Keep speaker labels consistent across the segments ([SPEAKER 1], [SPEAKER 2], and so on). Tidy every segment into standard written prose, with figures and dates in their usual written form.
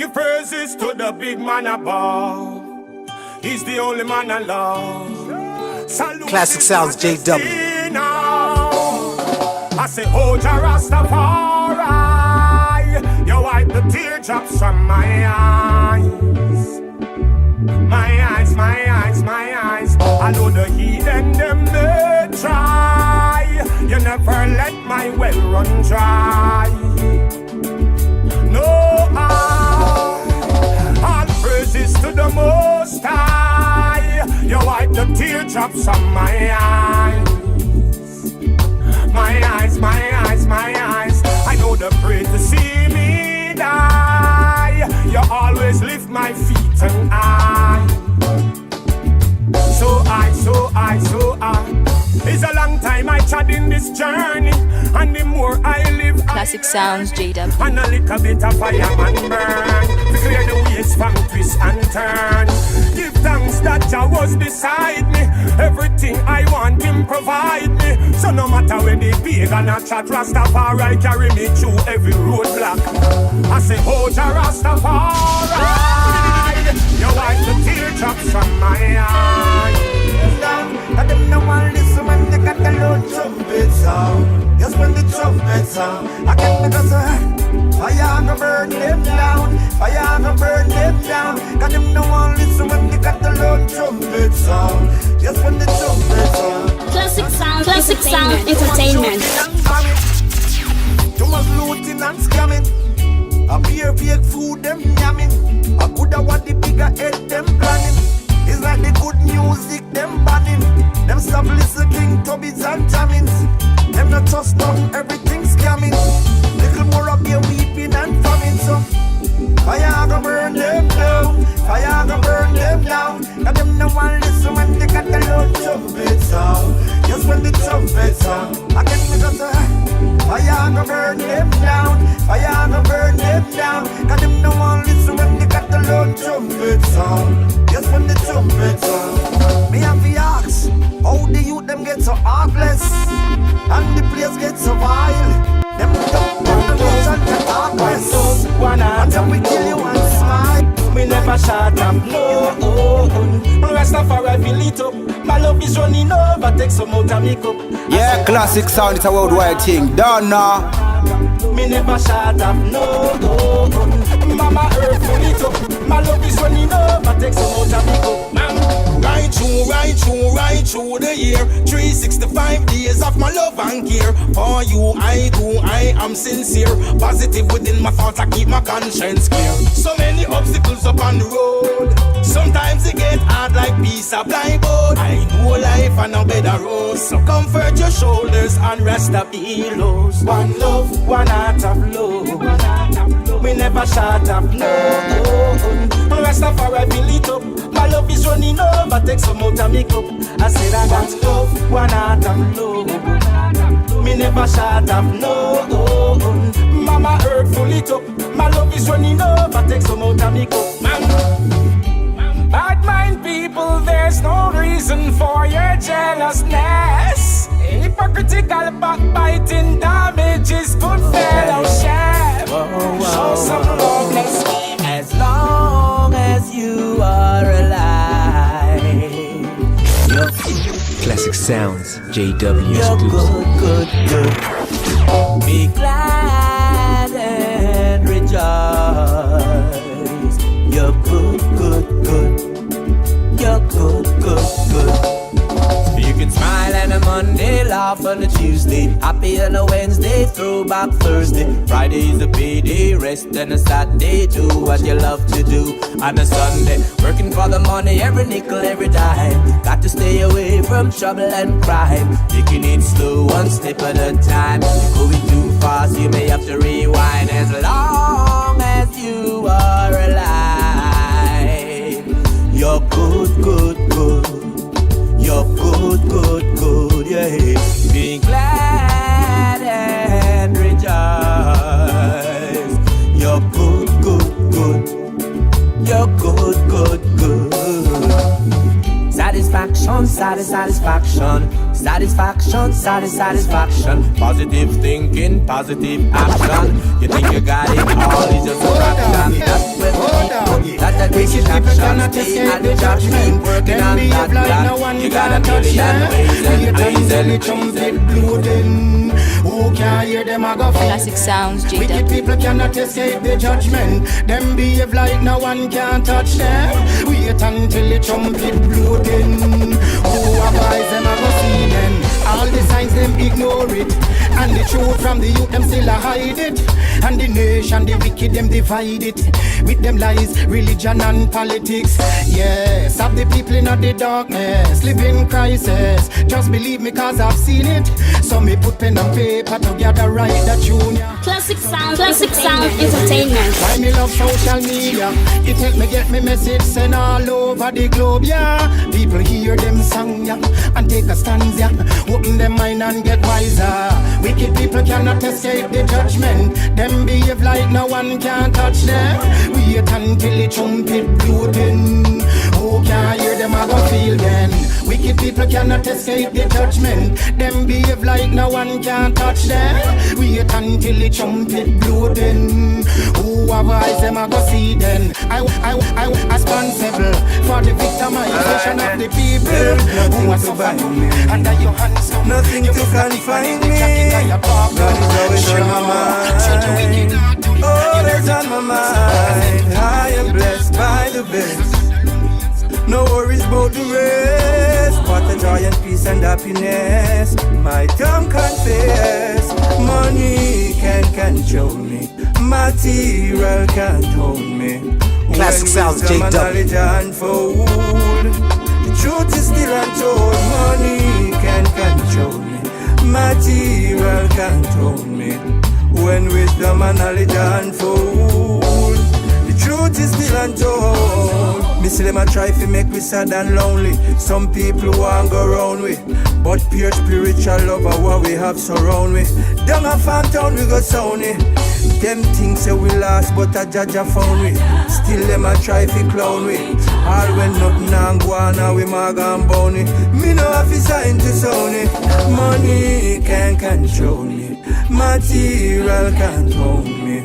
[SPEAKER 1] Give praises to the big man above. He's the only man I love. Salute
[SPEAKER 2] Classic Sounds JW.
[SPEAKER 1] I say, oh, Jah Rastafari, you wipe the teardrops from my eyes. My eyes, my eyes, my eyes. I know the heathen them may try. You never let my well run dry. No, all praises to the Most High. You wipe the teardrops from my eyes. My eyes, my eyes, my eyes. I know the pray to see me die. You always lift my feet and I. So it's a long time I trod in this journey, and the more I live,
[SPEAKER 3] Classic Sounds JW.
[SPEAKER 1] And a little bit of fireman burn to clear the ways from twist and turn. Give thanks that Jah was beside me. Everything I want Him provide me. So no matter when they pagan a chat, Rastafari carry me through every roadblock. I say, oh Jah Rastafari, you wipe the teardrops from my eyes.
[SPEAKER 4] That them no one listen when they got the loud trumpet sound. Just when the trumpet sound, I get me cause fire go burn them down. Fire go burn them down. Cause them no one listen when they got the loud trumpet sound. Just when the trumpet sound.
[SPEAKER 3] Classic Sound Entertainment.
[SPEAKER 4] Too much looting and scamming. A beer fake food them yamming. A coulda what the bigger head them planning. It's like the good music, them banning. Them stop listening King Tubbies and jammings. Them not trust nothing, everything scamming. Little more up here weeping and famine. So fire go burn them down. Fire go burn them down. Cause them no one listen when they got the loud trumpet sound. Just when the trumpet sound, I get me go say fire go burn them down. Fire go burn them down. Cause them no one listen when they got the loud trumpet sound. Just when the trumpet sound. Me have the ask, how the youth them get so heartless, and the place get so vile. Them don't want the and get heartless. Until we kill you and smile.
[SPEAKER 5] We never shut up, no. Rastafari fill it up. My love is running over, take some out of makeup.
[SPEAKER 2] Yeah, Classic Sound, it's a worldwide thing. Done now.
[SPEAKER 5] Me never shut up, no. Mama earth fill it up. My love is running over, take some out of makeup. Right through the year. 365 days of my love and care. For you I am sincere. Positive within my thoughts, I keep my conscience clear. So many obstacles up on the road. Sometimes it get hard like piece of plywood. I know life and a better road. So comfort your shoulders and rest the pillows. One love, one heart of love. We never shut up, no. Rastafari fill it up. My love is running over, take some out of makeup. I said I got love, one heart of love. Me never shut up, no. Mama earth full it up. My love is running over, take some out of makeup. Bad mind people, there's no reason for your jealousness. Hypocritical backbiting damages good fellowship. Show some love, let's
[SPEAKER 6] as long as you are alive.
[SPEAKER 7] Classic Sounds JW
[SPEAKER 6] You're
[SPEAKER 7] exclusive.
[SPEAKER 6] good. Be glad and rejoice. You're good. You're good. You can smile on a Monday, laugh on a Tuesday, happy on a Wednesday, throwback Thursday. Friday is a payday, rest on a Saturday, do what you love to do on a Sunday. Working for the money, every nickel, every dime. Got to stay away from trouble and crime. Taking it slow, one step at a time. Going too fast, you may have to rewind. As long as you are alive, you're good. You're good, yeah. Be glad and rejoice. You're good. You're good. Satisfaction. Positive thinking, positive action. You think you got it all, it's just a fraction. That's when that distraction, stay at the job, keep working on that plan. You got a million ways and ways and
[SPEAKER 4] trumpet bloating. Who can't hear them a go feel?
[SPEAKER 3] Classic sounds,
[SPEAKER 4] Wicked
[SPEAKER 3] JW.
[SPEAKER 4] people cannot escape the judgment. Them behave like no one can touch them. Wait until the trumpet bloating. Who advise them a go see them? All the signs them ignore it. And the truth from the youth them still a hide it. And the nation, the wicked them divide it. With them lies, religion and politics. Yes, have the people in the darkness, live in crisis. Just believe me cause I've seen it. So me put pen and paper together, write that tune.
[SPEAKER 3] Classic sound entertainment.
[SPEAKER 4] Why me love social media? It help me get me message sent all over the globe, yeah. People hear them song, yeah, and take a stand, yeah. Open them mind and get wiser. Wicked people cannot escape the judgment. Them behave like no one can touch them. Wait until the trumpet bloating. Who can hear them a go feel then? Wicked people cannot escape the judgment. Them behave like no one can touch them. Wait until the trumpet bloating. Who advise them a go see then? I responsible for the victimization of the people who are suffering under your hands.
[SPEAKER 5] Nothing to confine me. God is always on my mind. Always on my mind. I am blessed by the best. No worries about the rest. What a joy and peace and happiness. My tongue confess. Money can control me. Material can't hold me.
[SPEAKER 2] Classic sounds, JW.
[SPEAKER 5] Knowledge unfold. The truth is still untold. Money can control me. Material can't hold me. When wisdom and knowledge unfold, the truth is still untold. Me see them a try to make me sad and lonely. Some people want go round with, but pure spiritual love are what we have surround me. Down a farm town we go sound it. Them things say we lost, but a judge a found we. Still them a try to clown we. All when nothing and go on, now we mag and bounty. Me no have to sign to sound it. Money can control me. Material can't hold me.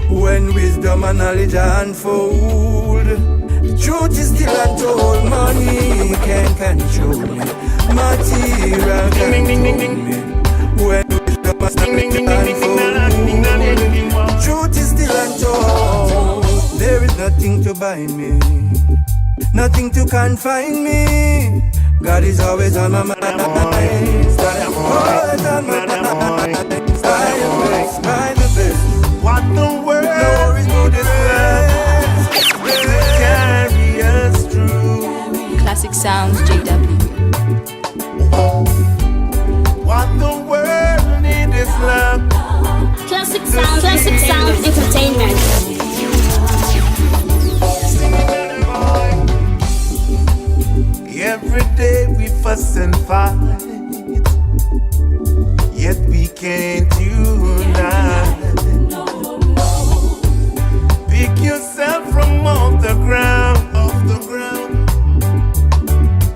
[SPEAKER 5] When wisdom and knowledge unfold, the truth is still untold. Money can control me. Material can't hold me. When wisdom and knowledge unfold, the truth is still untold. There is nothing to bind me, nothing to confine me. God is always on my mind. Always on my mind. I am blessed by the best.
[SPEAKER 4] What the world
[SPEAKER 5] Glory to the best.
[SPEAKER 4] carry us through.
[SPEAKER 3] Classic sounds, JW.
[SPEAKER 4] What the world need is love.
[SPEAKER 3] Classic sound entertainment.
[SPEAKER 4] Every day we fuss and fight, yet we can't unite. Pick yourself from off the ground,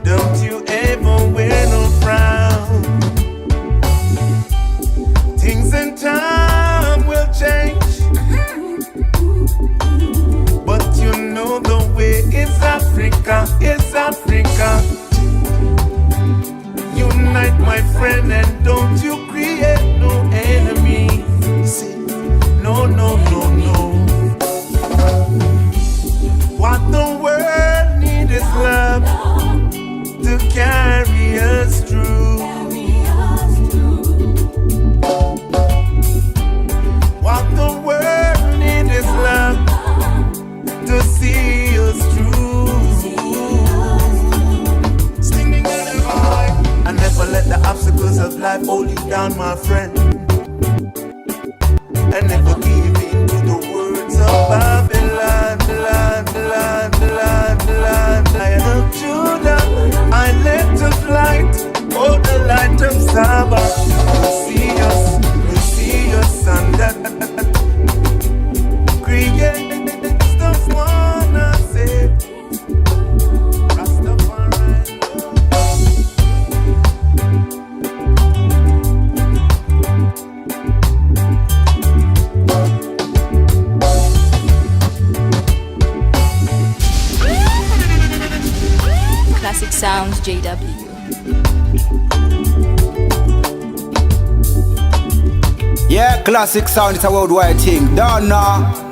[SPEAKER 4] Don't you ever wear no frown. Things and time will change, but you know the way is Africa, Unite, my friend, and don't you create no enemies. No. What the world needs is love to carry us through. What the world needs is love to see us through. I never let the obstacles of life hold you down, my friend. I never give in to the words of Babylon. I am Judah, I let the light, oh the light of Sabbath. We'll see us under create the one I say. Rastafari.
[SPEAKER 3] Sounds JW.
[SPEAKER 2] Yeah, classic sound, it's a worldwide thing. Don't know.